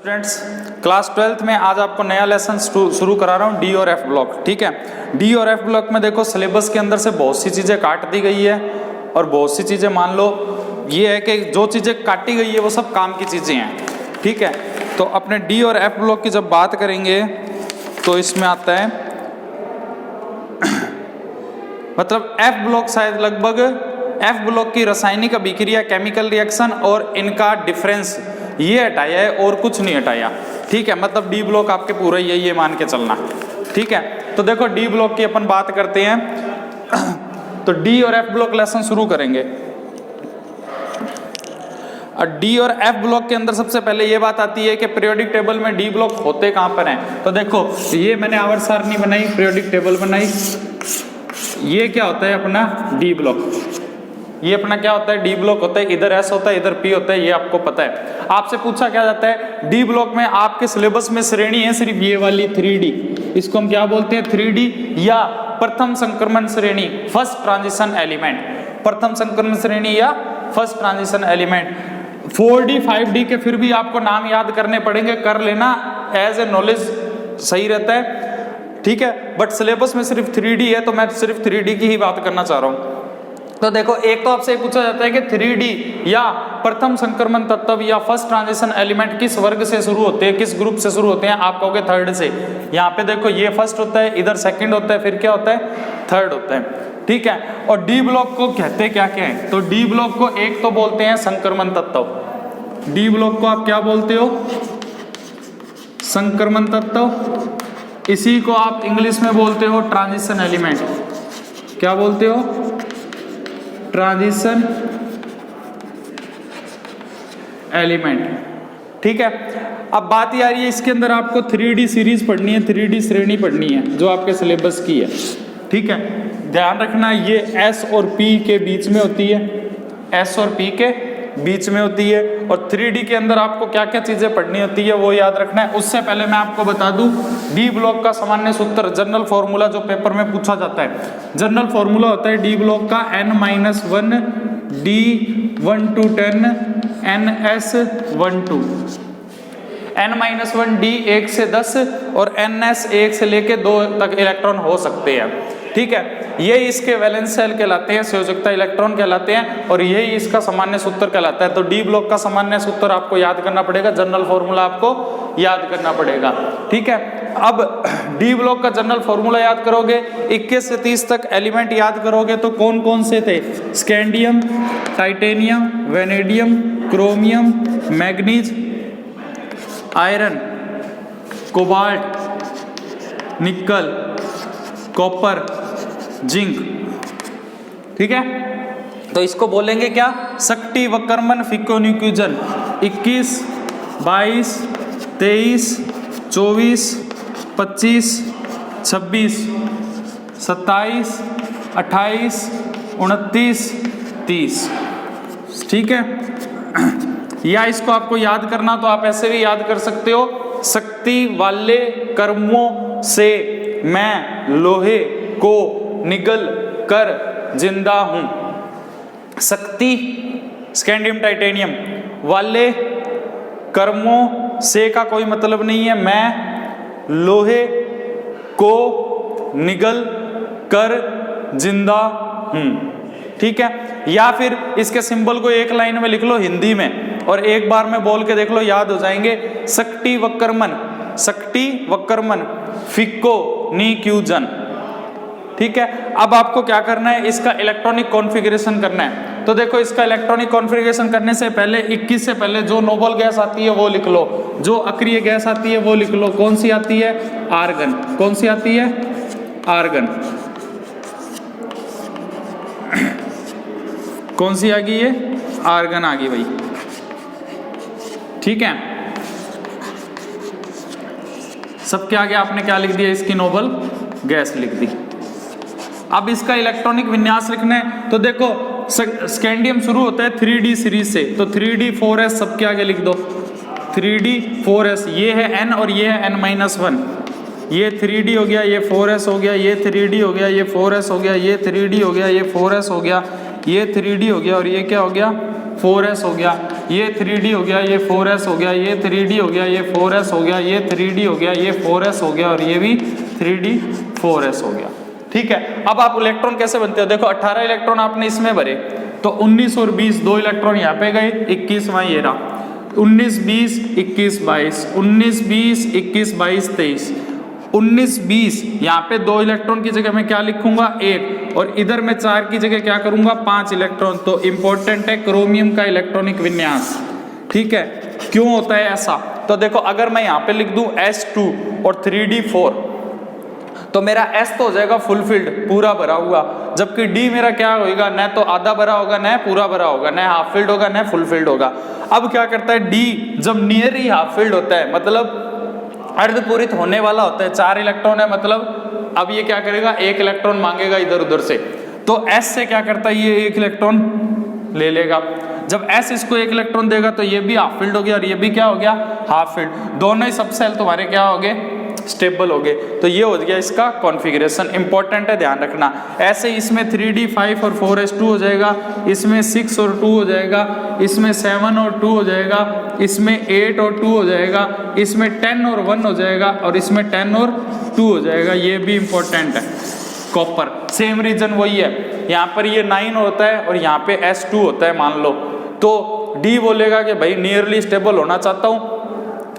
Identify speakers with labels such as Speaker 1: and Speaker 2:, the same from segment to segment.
Speaker 1: Students, class 12th में आज आपको नया लेसन शुरू करा रहा हूँ डी और एफ ब्लॉक। ठीक है, डी और एफ ब्लॉक में देखो सिलेबस के अंदर से बहुत सी चीज़ें काट दी गई है और बहुत सी चीज़ें मान लो ये है कि जो चीज़ें काटी गई है वो सब काम की चीज़ें हैं। ठीक है, तो अपने डी और एफ ब्लॉक की जब बात करेंगे तो इसमें आता है मतलब एफ ब्लॉक शायद लगभग एफ ब्लॉक की रासायनिक अभिक्रिया केमिकल रिएक्शन और इनका डिफरेंस ये हटाया है और कुछ नहीं हटाया। ठीक है, मतलब डी ब्लॉक आपके पूरा ही है ये मान के चलना। ठीक है, तो देखो डी ब्लॉक की अपन बात करते हैं तो डी और एफ ब्लॉक लेसन शुरू करेंगे। और डी और एफ ब्लॉक के अंदर सबसे पहले ये बात आती है कि पीरियोडिक टेबल में डी ब्लॉक होते कहाँ पर हैं। तो देखो ये मैंने आवर्त सारणी बनाई, पीरियोडिक टेबल बनाई, ये क्या होता है अपना डी ब्लॉक, ये अपना क्या होता है डी ब्लॉक होता है, इधर एस होता है इधर पी होता है, ये आपको पता है। आपसे पूछा क्या जाता है डी ब्लॉक में आपके सिलेबस में श्रेणी है सिर्फ ये वाली 3D, इसको हम क्या बोलते हैं 3D या प्रथम संक्रमण श्रेणी, फर्स्ट ट्रांजिशन एलिमेंट, प्रथम संक्रमण श्रेणी या first transition element. 4D 5D के फिर भी आपको नाम याद करने पड़ेंगे, कर लेना एज ए नॉलेज सही रहता है। ठीक है, बट सिलेबस में सिर्फ 3D है तो मैं सिर्फ 3D की ही बात करना चाह रहा हूँ। तो देखो एक तो आपसे पूछा जाता है कि 3D या प्रथम संक्रमण तत्व या फर्स्ट ट्रांजिशन एलिमेंट किस वर्ग से शुरू होते हैं, किस ग्रुप से शुरू होते हैं। आप कहोगे थर्ड से। यहाँ पे देखो ये फर्स्ट होता है, इधर सेकंड होता है, फिर क्या होता है थर्ड होता है। ठीक है, और डी ब्लॉक को कहते क्या क्या है, तो डी ब्लॉक को एक तो बोलते हैं संक्रमण तत्व, डी ब्लॉक को आप क्या बोलते हो संक्रमण तत्व, इसी को आप इंग्लिश में बोलते हो ट्रांजिशन एलिमेंट, क्या बोलते हो ट्रांजिशन एलिमेंट। ठीक है, अब बात ये आ रही है इसके अंदर आपको 3D सीरीज पढ़नी है, 3D श्रेणी पढ़नी है जो आपके सिलेबस की है। ठीक है, ध्यान रखना ये S और P के बीच में होती है, S और P के बीच में होती है। और 3D के अंदर आपको क्या क्या चीजें पढ़नी होती है वो याद रखना है। उससे पहले मैं आपको बता दूं डी ब्लॉक का सामान्य सूत्र, जनरल फॉर्मूला जो पेपर में पूछा जाता है, जनरल फॉर्मूला होता है डी ब्लॉक का n-1 D1 to 10 NS12, n-1 D 1 से 10 और NS 1 से लेके 2 तक इलेक्ट्रॉन हो सकते हैं। ठीक है, ये इसके वैलेंस शेल कहलाते हैं, संयोजकता इलेक्ट्रॉन कहलाते हैं और यही इसका सामान्य सूत्र कहलाता है। तो डी ब्लॉक का सामान्य सूत्र आपको याद करना पड़ेगा, जनरल फॉर्मूला आपको याद करना पड़ेगा। ठीक है, अब डी ब्लॉक का जनरल फॉर्मूला याद करोगे, 21 से 30 तक एलिमेंट याद करोगे तो कौन कौन से थे, scandium, titanium, vanadium, chromium, manganese, iron, cobalt, निकल, कॉपर, जिंक। ठीक है, तो इसको बोलेंगे क्या शक्ति वक्रमण फिकोनिक्यूजन। 21, 22, 23, 24, 25, 26, 27, 28, 29, 30। ठीक है, या इसको आपको याद करना तो आप ऐसे भी याद कर सकते हो, शक्ति वाले कर्मों से मैं लोहे को निगल कर जिंदा हूं। शक्ति स्कैंडियम टाइटेनियम वाले कर्मों से का कोई मतलब नहीं है, मैं लोहे को निगल कर जिंदा हूं। ठीक है, या फिर इसके सिंबल को एक लाइन में लिख लो हिंदी में और एक बार में बोल के देख लो, याद हो जाएंगे। शक्ति वक्रमण, शक्ति वक्रमण फिकोनिक्यूजन। ठीक है, अब आपको क्या करना है इसका इलेक्ट्रॉनिक कॉन्फ़िगरेशन करना है। तो देखो इसका इलेक्ट्रॉनिक कॉन्फ़िगरेशन करने से पहले 21 से पहले जो नोबल गैस आती है वो लिख लो, जो अक्रिय गैस आती है वो लिख लो। कौन सी आती है आर्गन, कौन सी आती है आर्गन, कौन सी आ गई है आर्गन आ गई भाई। ठीक है, सबके आगे आपने क्या लिख दिया इसकी नोबल गैस लिख दी। अब इसका इलेक्ट्रॉनिक विन्यास लिखना है तो देखो स्कैंडियम शुरू होता है 3D सीरीज से, तो 3D 4S सबके आगे लिख दो, 3D 4S, ये है N और ये है n-1, ये 3D हो गया, ये 4S हो गया, ये 3D हो गया, ये 4S हो गया, ये 3D हो गया, ये 4S हो गया, ये 3D हो गया और ये क्या हो गया 4S हो गया। ये 3d हो गया, ये 4s हो गया, ये 3d हो गया, ये 4s हो गया, ये 3d हो गया, ये 4s हो गया और ये भी 3d 4s हो गया। ठीक है, अब आप इलेक्ट्रॉन कैसे बनते हो, देखो 18 इलेक्ट्रॉन आपने इसमें भरे तो 19 और 20 दो इलेक्ट्रॉन यहाँ पे गए, 21 वहां ये रहा, 19 20 21 22, 19 20 21 22 23, 19 20 यहाँ पे दो इलेक्ट्रॉन की जगह मैं क्या लिखूंगा 1 और इधर मैं 4 की जगह क्या करूंगा 5 इलेक्ट्रॉन। तो इंपॉर्टेंट है क्रोमियम का इलेक्ट्रॉनिक विन्यास। ठीक है, क्यों होता है ऐसा, तो देखो अगर मैं यहाँ पे लिख दूं S2 और 3d4 तो मेरा S तो हो जाएगा फुलफिल्ड, पूरा भरा हुआ, जबकि D मेरा क्या होगा, न तो आधा भरा होगा, न पूरा भरा होगा, न हाफ फिल्ड होगा, न फुलफिल्ड होगा। अब क्या करता है D, जब नियर ही हाफ फिल्ड होता है मतलब अर्धपूरित होने वाला होता है, 4 इलेक्ट्रॉन है मतलब, अब ये क्या करेगा 1 इलेक्ट्रॉन मांगेगा इधर उधर से, तो S से क्या करता है ये 1 इलेक्ट्रॉन ले लेगा। जब S इसको 1 इलेक्ट्रॉन देगा तो ये भी हाफ फिल्ड हो गया और ये भी क्या हो गया हाफ फिल्ड, दोनों ही सब सेल तुम्हारे क्या हो गए स्टेबल हो गए। तो ये हो गया इसका कॉन्फ़िगरेशन, इंपॉर्टेंट है ध्यान रखना। ऐसे इसमें 3d 5 और 4s2 हो जाएगा, इसमें 6 और 2 हो जाएगा, इसमें 7 और 2 हो जाएगा, इसमें 8 और 2 हो जाएगा, इसमें 10 और 1 हो जाएगा और इसमें 10 और 2 हो जाएगा। ये भी इंपॉर्टेंट है। कॉपर सेम रीजन वही है, यहाँ पर ये 9 होता है और यहाँ पे S2 होता है मान लो, तो D बोलेगा कि भाई नियरली स्टेबल होना चाहता हूँ,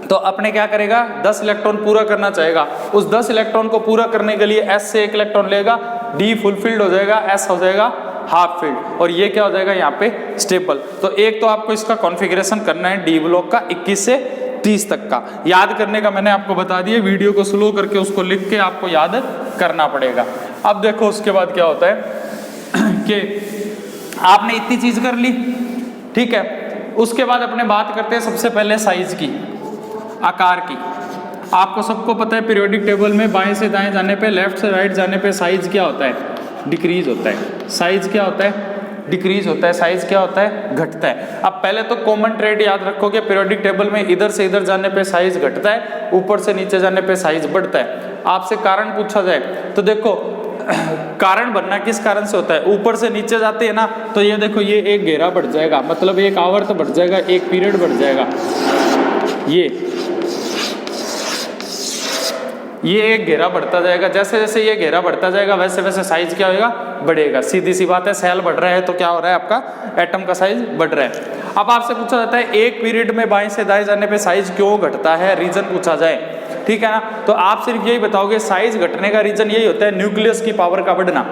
Speaker 1: तो अपने क्या करेगा 10 इलेक्ट्रॉन पूरा करना चाहेगा, उस 10 इलेक्ट्रॉन को पूरा करने के लिए S से 1 इलेक्ट्रॉन लेगा, D फुलफिल्ड हो जाएगा, S हो जाएगा हाफ फील्ड और ये क्या हो जाएगा यहाँ पे स्टेबल। तो एक तो आपको इसका कॉन्फ़िगरेशन करना है डी ब्लॉक का 21 से 30 तक का, याद करने का मैंने आपको बता दिया, वीडियो को स्लो करके उसको लिख के आपको याद करना पड़ेगा। अब देखो उसके बाद क्या होता है कि आपने इतनी चीज कर ली, ठीक है, उसके बाद अपने बात करते हैं सबसे पहले साइज की, आकार की। आपको सबको पता है पीरियोडिक टेबल में बाएं से दाएं जाने पे, लेफ्ट से राइट जाने पे साइज क्या होता है डिक्रीज होता है, साइज क्या होता है डिक्रीज होता है, साइज क्या होता है घटता है। अब पहले तो कॉमन ट्रेड याद रखोगे, पीरियोडिक टेबल में इधर से इधर जाने पे साइज घटता है, ऊपर से नीचे जाने पे साइज बढ़ता है। आपसे कारण पूछा जाए तो देखो कारण बनना किस कारण से होता है, ऊपर से नीचे जाते हैं ना, तो ये देखो ये एक घेरा बढ़ जाएगा, मतलब एक आवर्त बढ़ जाएगा, एक पीरियड बढ़ जाएगा, ये एक घेरा बढ़ता जाएगा। जैसे जैसे ये घेरा बढ़ता जाएगा वैसे वैसे साइज क्या होगा बढ़ेगा। सीधी सी बात है, सेल बढ़ रहा है तो क्या हो रहा है आपका एटम का साइज बढ़ रहा है। अब आपसे पूछा जाता है एक पीरियड में बाएं से दाएं जाने पे साइज क्यों घटता है, रीजन पूछा जाए, ठीक है ना, तो आप सिर्फ यही बताओगे साइज घटने का रीजन यही होता है न्यूक्लियस की पावर का बढ़ना,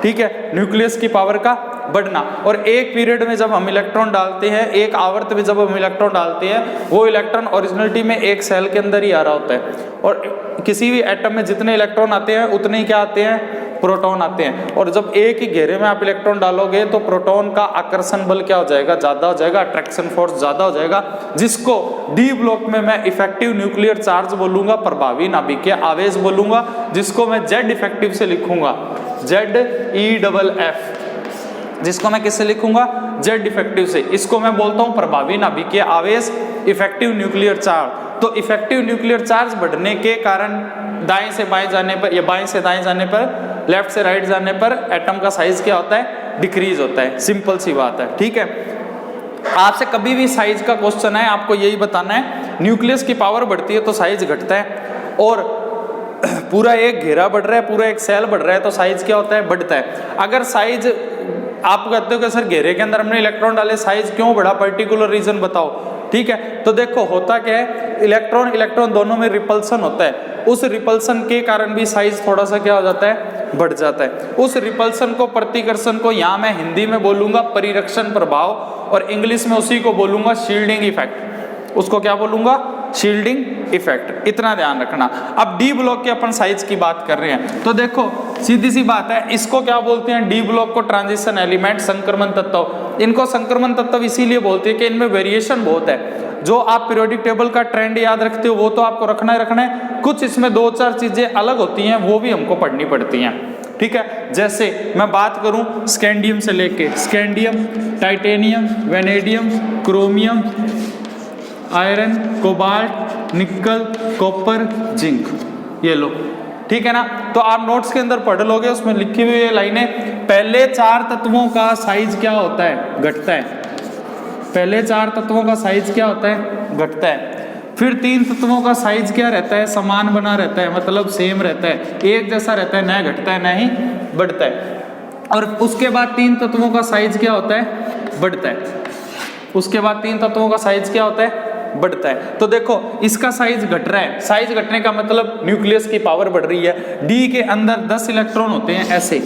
Speaker 1: ठीक है, न्यूक्लियस की पावर का बढ़ना। और एक पीरियड में जब हम इलेक्ट्रॉन डालते हैं, एक आवर्त में जब हम इलेक्ट्रॉन डालते हैं, वो इलेक्ट्रॉन ओरिजिनलिटी में एक सेल के अंदर ही आ रहा होता है, और किसी भी एटम में जितने इलेक्ट्रॉन आते हैं उतने ही क्या आते हैं प्रोटॉन आते हैं। और जब एक ही घेरे में आप इलेक्ट्रॉन डालोगे तो प्रोटॉन का आकर्षण बल क्या हो जाएगा ज्यादा हो जाएगा, अट्रैक्शन फोर्स ज्यादा हो जाएगा, जिसको डी ब्लॉक में मैं इफेक्टिव न्यूक्लियर चार्ज बोलूंगा, प्रभावी नाभिकीय आवेश बोलूंगा, जिसको मैं जेड इफेक्टिव से लिखूंगा, ZEFF, जिसको मैं किससे लिखूंगा जेड इफेक्टिव से। इसको मैं बोलता हूं प्रभावी नाभिकीय आवेश, इफेक्टिव न्यूक्लियर चार्ज। तो इफेक्टिव न्यूक्लियर चार्ज बढ़ने के कारण दाएं से बाएं जाने पर या बाएं से दाएं जाने पर, लेफ्ट से राइट जाने पर एटम का साइज क्या होता है डिक्रीज होता है, सिंपल सी बात है, ठीक है। आपसे कभी भी साइज का क्वेश्चन है आपको यही बताना है, न्यूक्लियस की पावर बढ़ती है तो साइज घटता है, और पूरा एक घेरा बढ़ रहा है, पूरा एक सेल बढ़ रहा है तो साइज क्या होता है बढ़ता है। अगर साइज आप कहते हो कि सर घेरे के अंदर हमने इलेक्ट्रॉन डाले साइज क्यों बढ़ा, पर्टिकुलर रीजन बताओ, ठीक है, तो देखो होता क्या है, इलेक्ट्रॉन इलेक्ट्रॉन दोनों में रिपल्सन होता है, उस रिपल्सन के कारण भी साइज थोड़ा सा क्या हो जाता है बढ़ जाता है। उस रिपल्सन को, प्रतिकर्षण को यहाँ मैं हिंदी में बोलूंगा परिरक्षण प्रभाव, और इंग्लिश में उसी को बोलूंगा शील्डिंग इफेक्ट, उसको क्या बोलूंगा शील्डिंग इफेक्ट, इतना ध्यान रखना। अब डी ब्लॉक के अपन साइज की बात कर रहे हैं, तो देखो सीधी सी बात है, इसको क्या बोलते हैं डी ब्लॉक को ट्रांजिशन एलिमेंट, संक्रमण तत्व। इनको संक्रमण तत्व इसीलिए बोलते हैं कि इनमें वेरिएशन बहुत है। जो आप पीरियोडिक टेबल का ट्रेंड याद रखते हो वो तो आपको रखना है, कुछ इसमें 2-4 चीजें अलग होती हैं वो भी हमको पढ़नी पड़ती हैं, ठीक है। जैसे मैं बात करूं स्कैंडियम से लेके, scandium, titanium, vanadium, chromium, iron, cobalt, निकल, कॉपर, जिंक, ये लो, ठीक है ना। तो आप नोट्स के अंदर पढ़ लोगे, उसमें लिखी हुई ये लाइनें, पहले 4 तत्वों का साइज क्या होता है घटता है, पहले 4 तत्वों का साइज क्या होता है, घटता है। फिर 3 तत्वों का साइज क्या रहता है, समान बना रहता है, मतलब सेम रहता है, एक जैसा रहता है, न घटता है न ही बढ़ता है। और उसके बाद 3 तत्वों का साइज क्या होता है, बढ़ता है। उसके बाद 3 तत्वों का साइज क्या होता है, बढ़ता है। तो देखो इसका साइज घट रहा है, साइज घटने का मतलब न्यूक्लियस की पावर बढ़ रही है। डी के अंदर 10 इलेक्ट्रॉन होते हैं, ऐसे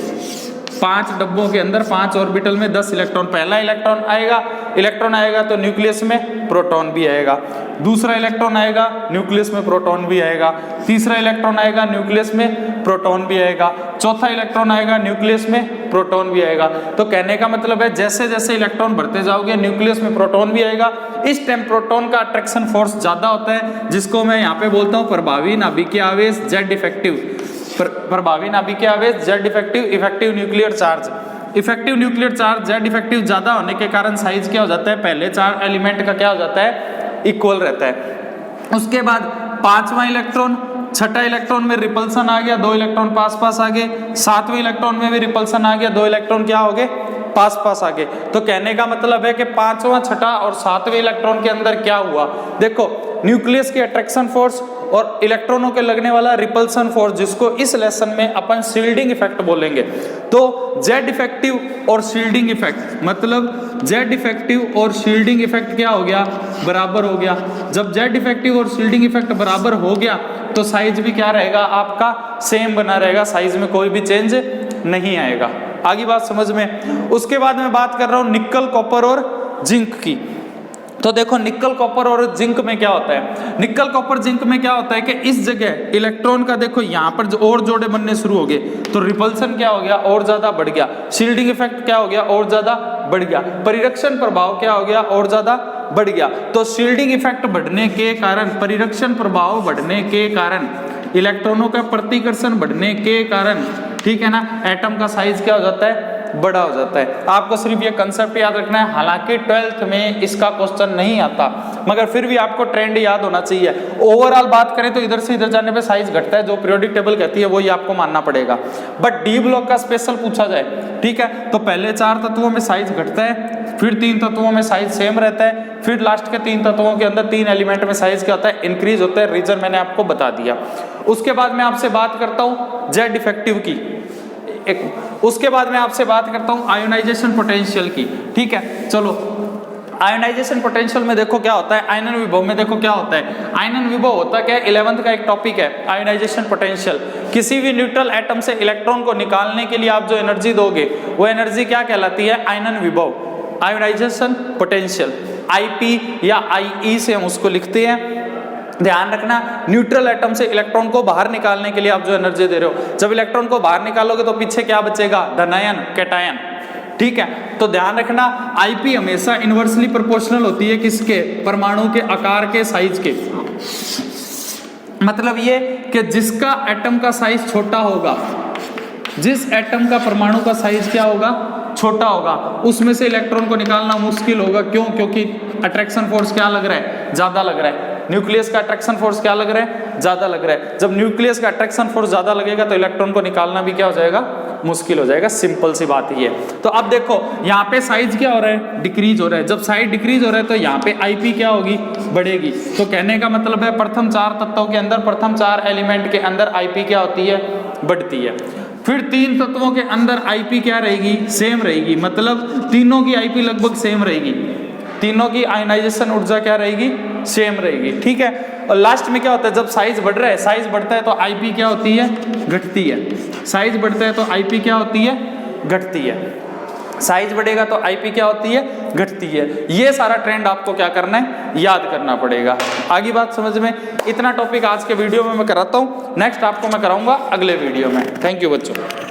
Speaker 1: 5 डब्बों के अंदर 5 ऑर्बिटल में 10 इलेक्ट्रॉन। पहला इलेक्ट्रॉन आएगा तो न्यूक्लियस में प्रोटॉन भी आएगा, दूसरा इलेक्ट्रॉन आएगा न्यूक्लियस में प्रोटॉन भी आएगा, तीसरा इलेक्ट्रॉन आएगा न्यूक्लियस में प्रोटॉन भी आएगा, चौथा इलेक्ट्रॉन आएगा न्यूक्लियस में प्रोटॉन भी आएगा। तो कहने का मतलब है जैसे जैसे इलेक्ट्रॉन बढ़ते जाओगे न्यूक्लियस में प्रोटॉन भी आएगा। इस टाइम प्रोटॉन का अट्रैक्शन फोर्स ज्यादा होता है, जिसको मैं यहाँ पे बोलता हूँ प्रभावी नाभिकीय आवेश, जेड इफेक्टिव। प्रभावी नाभिकीय आवेश, Z effective, effective nuclear charge. Effective nuclear charge, Z effective ज्यादा होने के कारण साइज क्या हो जाता है, पहले 4 एलिमेंट का क्या हो जाता है, इक्वल रहता है। उसके बाद 5वां इलेक्ट्रॉन, 6ठा इलेक्ट्रॉन में रिपल्सन आ गया, 2 इलेक्ट्रॉन पास पास आ गए। 7वें इलेक्ट्रॉन में भी रिपल्सन आ गया, 2 इलेक्ट्रॉन क्या हो गए, पास पास आ गए। तो कहने का मतलब है कि 5वां, 6ठा और 7वें इलेक्ट्रॉन के अंदर क्या हुआ, देखो न्यूक्लियस की अट्रैक्शन फोर्स और इलेक्ट्रॉनों के लगने वाला रिपल्सन फोर्स, जिसको इस लेसन में अपन शील्डिंग इफेक्ट बोलेंगे। तो जेड इफेक्टिव और शील्डिंग इफेक्ट, मतलब जेड इफेक्टिव और शील्डिंग इफेक्ट क्या हो गया, बराबर हो गया। जब जेड इफेक्टिव और शील्डिंग इफेक्ट बराबर हो गया तो साइज भी क्या रहेगा आपका, सेम बना रहेगा, साइज में कोई भी चेंज नहीं आएगा। आगे बात समझ में। उसके बाद मैं बात कर रहा हूं निकल, कॉपर और जिंक की। तो देखो निकल, कॉपर और जिंक में क्या होता है, निकल, कॉपर, जिंक में क्या होता है कि इस जगह इलेक्ट्रॉन का देखो यहाँ पर और जोड़े बनने शुरू हो गए तो रिपल्सन क्या हो गया, और ज्यादा बढ़ गया। शील्डिंग इफेक्ट क्या हो गया, और ज्यादा बढ़ गया। परिरक्षण प्रभाव क्या हो गया, और ज्यादा बढ़ गया। तो शील्डिंग इफेक्ट बढ़ने के कारण, परिरक्षण प्रभाव बढ़ने के कारण, इलेक्ट्रॉनों का प्रतिकर्षण बढ़ने के कारण, ठीक है ना, एटम का साइज क्या हो जाता है, बड़ा हो जाता है। आपको सिर्फ ये कंसेप्ट याद रखना है। हालांकि 12th में इसका क्वेश्चन नहीं आता, मगर फिर भी आपको ट्रेंड याद होना चाहिए। ओवरऑल बात करें तो इधर से इधर जाने पे साइज घटता है, जो पीरियोडिक टेबल कहती है वही आपको मानना पड़ेगा। बट डी ब्लॉक का स्पेशल पूछा जाए, ठीक है, तो पहले 4 तत्वों में साइज घटता है, फिर 3 तत्वों में साइज सेम रहता है, फिर लास्ट के 3 तत्वों के अंदर 3 एलिमेंट में साइज क्या होता है, इंक्रीज होता है। रीजन मैंने आपको बता दिया। उसके बाद मैं आपसे बात करता हूँ जेड इफेक्टिव की। उसके बाद मैं आपसे बात करता हूं आयोनाइजेशन पोटेंशियल की, ठीक है। चलो आयोनाइजेशन पोटेंशियल में देखो क्या होता है, आयनन विभव में देखो क्या होता है। आयनन विभव होता क्या है, 11th का एक टॉपिक है आयोनाइजेशन पोटेंशियल। किसी भी न्यूट्रल एटम से इलेक्ट्रॉन को निकालने के लिए आप जो एनर्जी दोगे वो एनर्जी क्या कहलाती है, आयनन विभव, आयोनाइजेशन पोटेंशियल। आईपी या आईई से हम उसको लिखते हैं। ध्यान रखना, न्यूट्रल एटम से इलेक्ट्रॉन को बाहर निकालने के लिए आप जो एनर्जी दे रहे हो, जब इलेक्ट्रॉन को बाहर निकालोगे तो पीछे क्या बचेगा, धनायन, कैटायन, ठीक है। तो ध्यान रखना आईपी हमेशा इनवर्सली प्रोपोर्शनल होती है किसके, परमाणु के आकार के, साइज के। मतलब ये कि जिसका एटम का साइज छोटा होगा, जिस एटम का परमाणु का साइज क्या होगा, छोटा होगा, उसमें से इलेक्ट्रॉन को निकालना मुश्किल होगा। क्यों, क्योंकि अट्रैक्शन फोर्स क्या लग रहा है, ज्यादा लग रहा है। न्यूक्लियस का अट्रैक्शन फोर्स क्या लग रहा है, ज्यादा लग रहा है। जब न्यूक्लियस का अट्रैक्शन फोर्स ज्यादा लगेगा तो इलेक्ट्रॉन को निकालना भी क्या हो जाएगा, मुश्किल हो जाएगा। सिंपल सी बात ही है। तो अब देखो यहाँ पे साइज क्या हो रहा है, डिक्रीज हो रहा है। जब साइज डिक्रीज हो रहा है तो यहाँ पे आईपी क्या होगी, बढ़ेगी। तो कहने का मतलब है प्रथम 4 तत्वों के अंदर, प्रथम 4 एलिमेंट के अंदर आईपी क्या होती है, बढ़ती है। फिर 3 तत्वों के अंदर आईपी क्या रहेगी, सेम रहेगी। मतलब तीनों की आईपी लगभग सेम रहेगी, तीनों की आयनाइजेशन ऊर्जा क्या रहेगी, सेम रहेगी, ठीक है। और लास्ट में क्या होता है, जब साइज बढ़ रहा है, साइज बढ़ता है तो आईपी क्या होती है, घटती है। साइज बढ़ता है तो आईपी क्या होती है, घटती है। साइज बढ़ेगा तो आईपी क्या होती है, घटती है। ये सारा ट्रेंड आपको क्या करना है, याद करना पड़ेगा। आगे बात समझ में। इतना टॉपिक आज के वीडियो में मैं कराता हूँ, नेक्स्ट आपको मैं कराऊंगा अगले वीडियो में। थैंक यू बच्चों।